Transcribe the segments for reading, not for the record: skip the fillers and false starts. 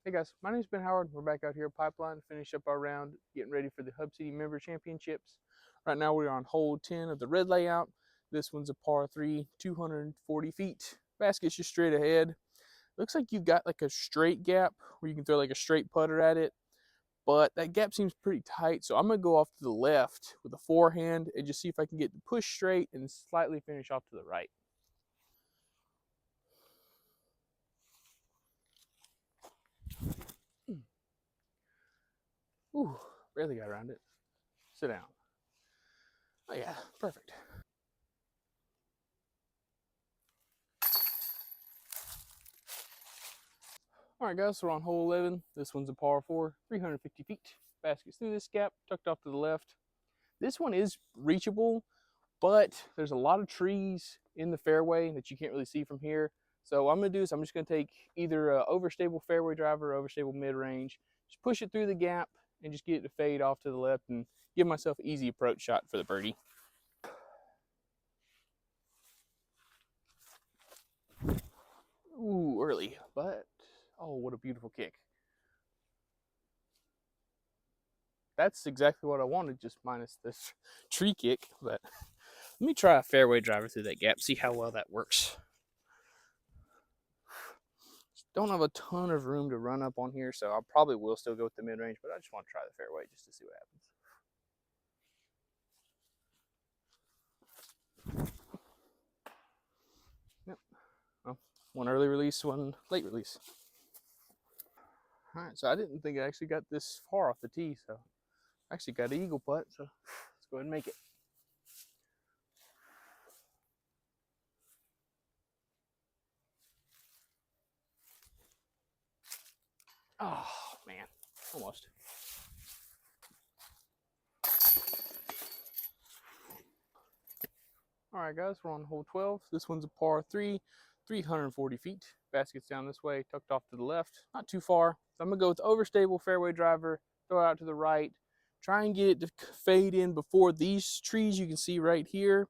Hey guys, my name's Ben Howard. We're back out here at Pipeline to finish up our round, getting ready for the Hubcity Member Championships. Right now we're on hole 10 of the red layout. This one's a par 3, 240 feet. Basket's just straight ahead. Looks like you've got like a straight gap where you can throw like a straight putter at it, but that gap seems pretty tight, so I'm going to go off to the left with a forehand and just see if I can get the push straight and slightly finish off to the right. Ooh, barely got around it. Sit down. Oh yeah, perfect. All right, guys, so we're on hole 11. This one's a par 4, 350 feet. Basket's through this gap, tucked off to the left. This one is reachable, but there's a lot of trees in the fairway that you can't really see from here. So what I'm going to do is I'm just going to take either an overstable fairway driver or overstable mid-range, just push it through the gap and just get it to fade off to the left and give myself an easy approach shot for the birdie. Ooh, early, but oh, what a beautiful kick. That's exactly what I wanted, just minus this tree kick. But let me try a fairway driver through that gap, see how well that works. Don't have a ton of room to run up on here, so I probably will still go with the mid-range, but I just want to try the fairway just to see what happens. Yep. Well, one early release, one late release. All right, so I didn't think I actually got this far off the tee, so I actually got an eagle putt, so let's go ahead and make it. Oh, man, almost. All right, guys, we're on hole 12. This one's a par 3, 340 feet. Basket's down this way, tucked off to the left, not too far. So I'm going to go with overstable fairway driver, throw out to the right, try and get it to fade in before these trees you can see right here.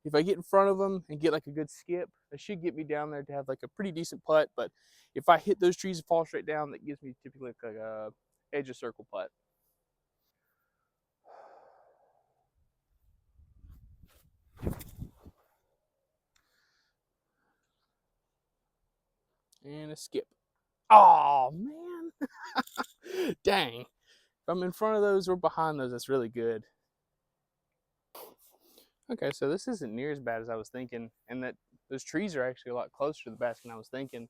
If I get in front of them and get like a good skip, that should get me down there to have like a pretty decent putt. But if I hit those trees and fall straight down, that gives me typically like a edge of circle putt. And a skip. Oh, man. Dang. If I'm in front of those or behind those, that's really good. Okay, so this isn't near as bad as I was thinking, and that those trees are actually a lot closer to the basket than I was thinking.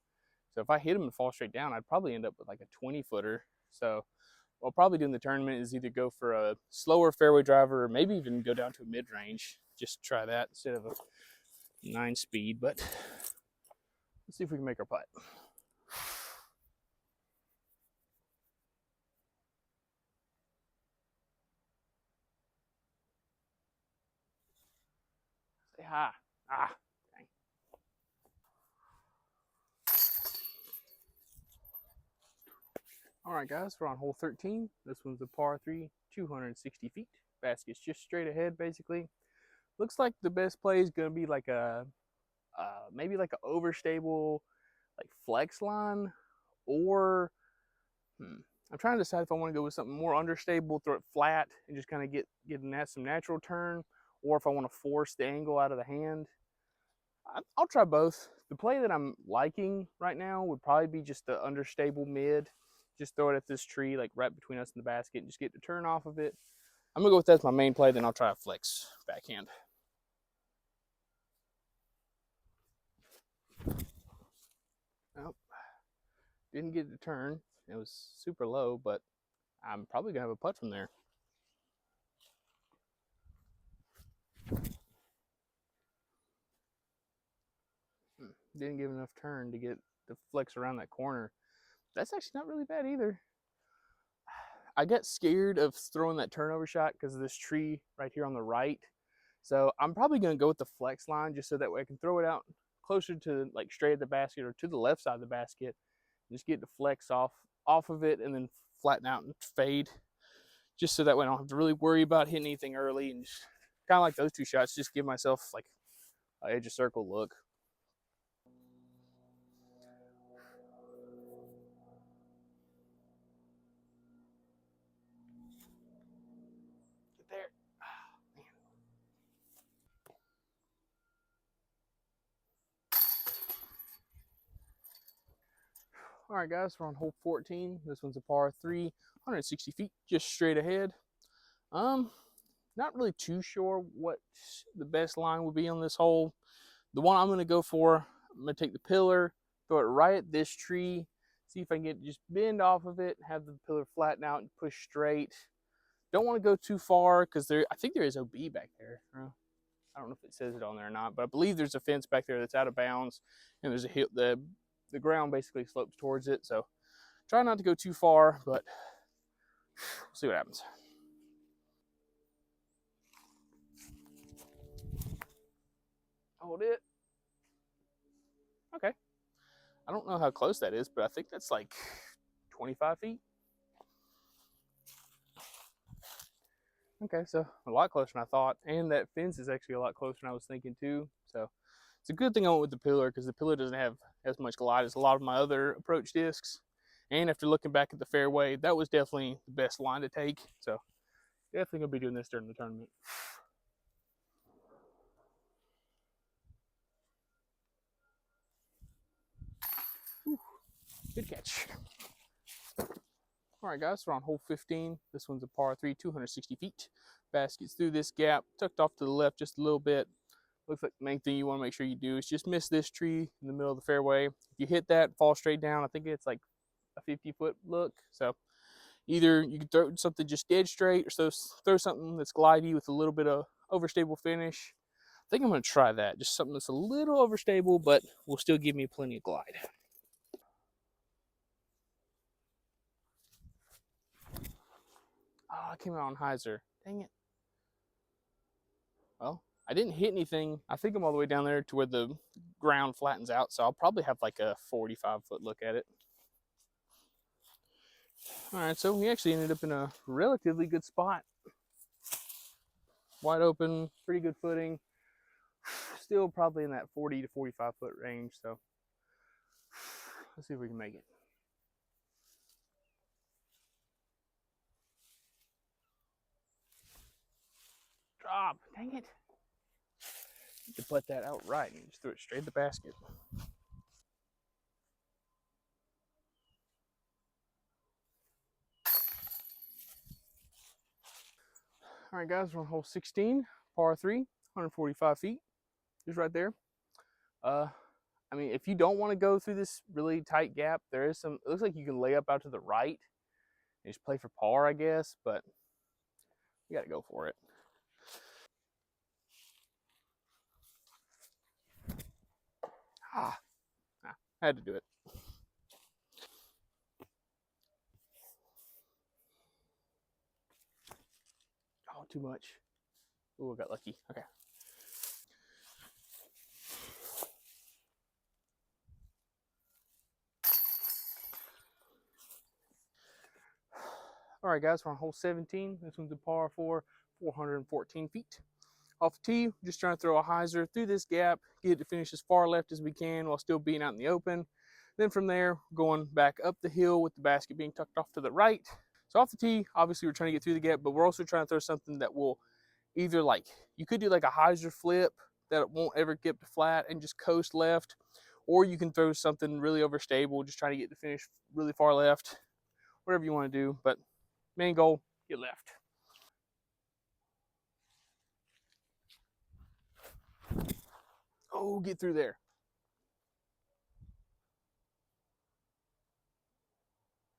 So if I hit them and fall straight down, I'd probably end up with like a 20-footer. So what I'll probably do in the tournament is either go for a slower fairway driver or maybe even go down to a mid-range. Just try that instead of a 9-speed, but let's see if we can make our putt. Say hi. Ah, dang. All right, guys, we're on hole 13. This one's a par 3, 260 feet. Basket's just straight ahead, basically. Looks like the best play is going to be like a maybe like an overstable like flex line, or I'm trying to decide if I want to go with something more understable, throw it flat and just kind of get some natural turn, or if I want to force the angle out of the hand. I'll try both. The play that I'm liking right now would probably be just the understable mid. Just throw it at this tree like right between us and the basket and just get the turn off of it. I'm gonna go with that as my main play, then I'll try a flex backhand. Nope. Didn't get the turn. It was super low, but I'm probably gonna have a putt from there. Didn't give enough turn to get the flex around that corner. That's actually not really bad either. I got scared of throwing that turnover shot because of this tree right here on the right. So I'm probably going to go with the flex line just so that way I can throw it out closer to like straight at the basket or to the left side of the basket. Just get the flex off of it and then flatten out and fade. Just so that way I don't have to really worry about hitting anything early, and just kind of like those two shots, just give myself like an edge of circle look. All right, guys, we're on hole 14. This one's a par 3, 160 feet, just straight ahead. Um, Not really too sure what the best line would be on this hole. The one I'm going to go for, I'm going to take the pillar, throw it right at this tree, see if I can get just bend off of it, have the pillar flatten out and push straight. Don't want to go too far because I think there is OB back there. I don't know if it says it on there or not, but I believe there's a fence back there that's out of bounds, and there's a hill. The ground basically slopes towards it, so try not to go too far, but we'll see what happens. Hold it. Okay. I don't know how close that is, but I think that's like 25 feet. Okay, so a lot closer than I thought, and that fence is actually a lot closer than I was thinking too. So it's a good thing I went with the pillar because the pillar doesn't have as much glide as a lot of my other approach discs. And after looking back at the fairway, that was definitely the best line to take. So definitely gonna be doing this during the tournament. Whew, good catch. All right, guys, we're on hole 15. This one's a par 3, 260 feet. Basket's through this gap, tucked off to the left just a little bit. Looks like the main thing you want to make sure you do is just miss this tree in the middle of the fairway. If you hit that, fall straight down. I think it's like a 50-foot look. So either you can throw something just dead straight, or throw something that's glidey with a little bit of overstable finish. I think I'm going to try that. Just something that's a little overstable, but will still give me plenty of glide. Oh, I came out on hyzer. Dang it. Well, I didn't hit anything. I think I'm all the way down there to where the ground flattens out, so I'll probably have like a 45-foot look at it. All right, so we actually ended up in a relatively good spot. Wide open, pretty good footing. Still probably in that 40 to 45-foot range, so let's see if we can make it. Drop, dang it. You can put that out right and just throw it straight in the basket. All right, guys, we're on hole 16, par 3, 145 feet. Just right there. I mean, if you don't want to go through this really tight gap, there is some, it looks like you can lay up out to the right and just play for par, I guess, but you got to go for it. I had to do it. Oh, too much. Oh, I got lucky. Okay. All right, guys, we're on hole 17. This one's a par 4, 414 feet. Off the tee, just trying to throw a hyzer through this gap, get it to finish as far left as we can while still being out in the open. Then from there, going back up the hill with the basket being tucked off to the right. So off the tee, obviously we're trying to get through the gap, but we're also trying to throw something that will either like, you could do like a hyzer flip that won't ever get to flat and just coast left, or you can throw something really overstable, just trying to get the finish really far left, whatever you want to do. But main goal, get left. Oh, get through there.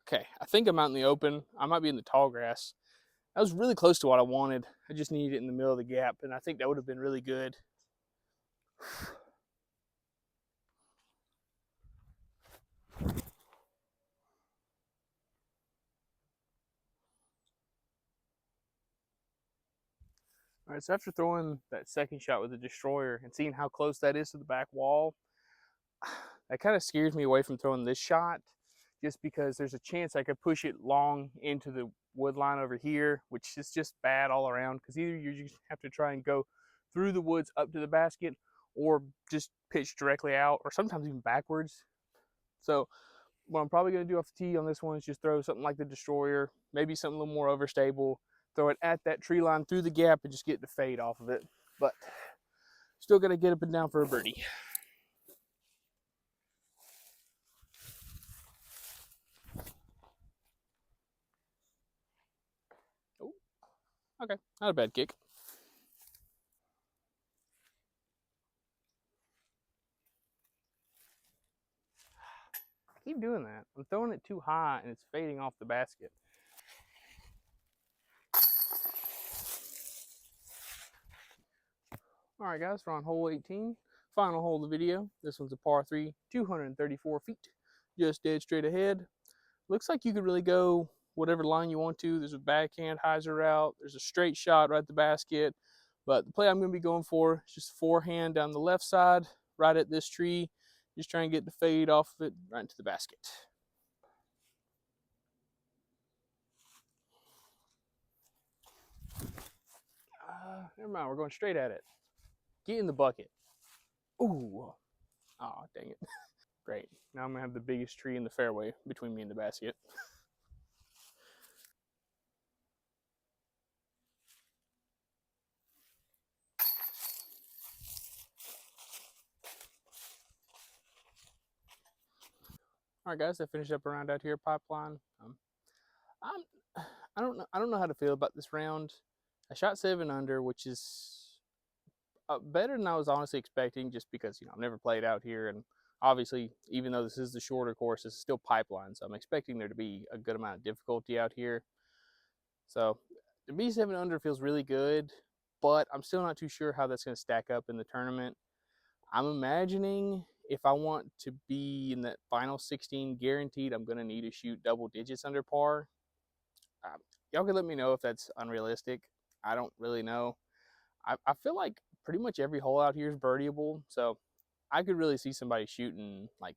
Okay, I think I'm out in the open. I might be in the tall grass. That was really close to what I wanted. I just needed it in the middle of the gap, and I think that would have been really good. All right, so after throwing that second shot with the destroyer and seeing how close that is to the back wall, that kind of scares me away from throwing this shot, just because there's a chance I could push it long into the wood line over here, which is just bad all around, because either you just have to try and go through the woods up to the basket, or just pitch directly out, or sometimes even backwards. So what I'm probably going to do off the tee on this one is just throw something like the destroyer, maybe something a little more overstable, throw it at that tree line through the gap and just get the fade off of it. But still got to get up and down for a birdie. Okay, not a bad kick. I keep doing that. I'm throwing it too high and it's fading off the basket. All right, guys, we're on hole 18. Final hole of the video. This one's a par 3, 234 feet. Just dead straight ahead. Looks like you could really go whatever line you want to. There's a backhand hyzer route. There's a straight shot right at the basket. But the play I'm going to be going for is just forehand down the left side, right at this tree. Just try and get the fade off of it right into the basket. Never mind, we're going straight at it. Get in the bucket. Ooh. Oh, dang it. Great. Now I'm going to have the biggest tree in the fairway between me and the basket. All right, guys, I finished up a round out here, pipeline. I'm, I don't know how to feel about this round. I shot 7 under, which is better than I was honestly expecting, just because I've never played out here, and obviously, even though this is the shorter course, this is still pipeline, so I'm expecting there to be a good amount of difficulty out here. So to be 7 under feels really good, but I'm still not too sure how that's going to stack up in the tournament. I'm imagining if I want to be in that final 16 guaranteed, I'm going to need to shoot double digits under par. Y'all can let me know if that's unrealistic. I don't really know. I feel like pretty much every hole out here is birdieable, so I could really see somebody shooting like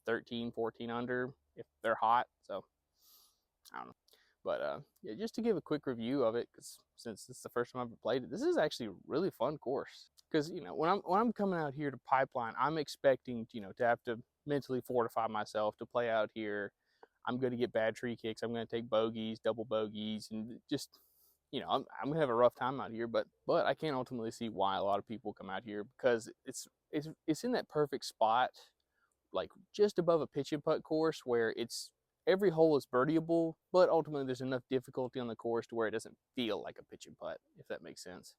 13, 14 under if they're hot. So I don't know. But yeah, just to give a quick review of it, because since it's the first time I've ever played it, this is actually a really fun course. Because when I'm coming out here to pipeline, I'm expecting to have to mentally fortify myself to play out here. I'm going to get bad tree kicks. I'm going to take bogeys, double bogeys, and just I'm gonna have a rough time out here. But I can ultimately see why a lot of people come out here, because it's in that perfect spot, like just above a pitch and putt course, where it's every hole is birdieable, but ultimately there's enough difficulty on the course to where it doesn't feel like a pitch and putt, if that makes sense.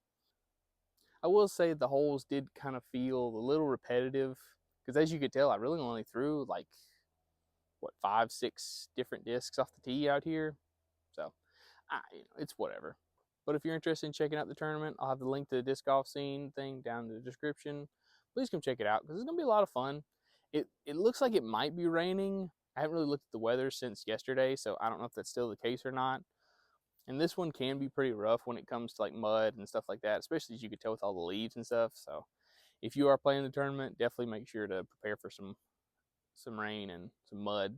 I will say the holes did kind of feel a little repetitive, because as you could tell, I really only threw like what 5, 6 different discs off the tee out here, so it's whatever. But if you're interested in checking out the tournament, I'll have the link to the disc golf scene thing down in the description. Please come check it out, because it's gonna be a lot of fun. It looks like it might be raining. I haven't really looked at the weather since yesterday, so I don't know if that's still the case or not. And this one can be pretty rough when it comes to like mud and stuff like that, especially as you could tell with all the leaves and stuff. So if you are playing the tournament, definitely make sure to prepare for some rain and some mud.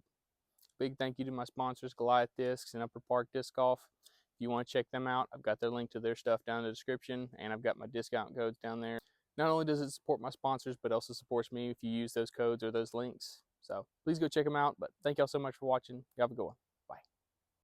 Big thank you to my sponsors, Goliath Discs and Upper Park Disc Golf. If you want to check them out, I've got their link to their stuff down in the description, and I've got my discount codes down there. Not only does it support my sponsors, but also supports me if you use those codes or those links. So please go check them out. But thank y'all so much for watching. You have a good one.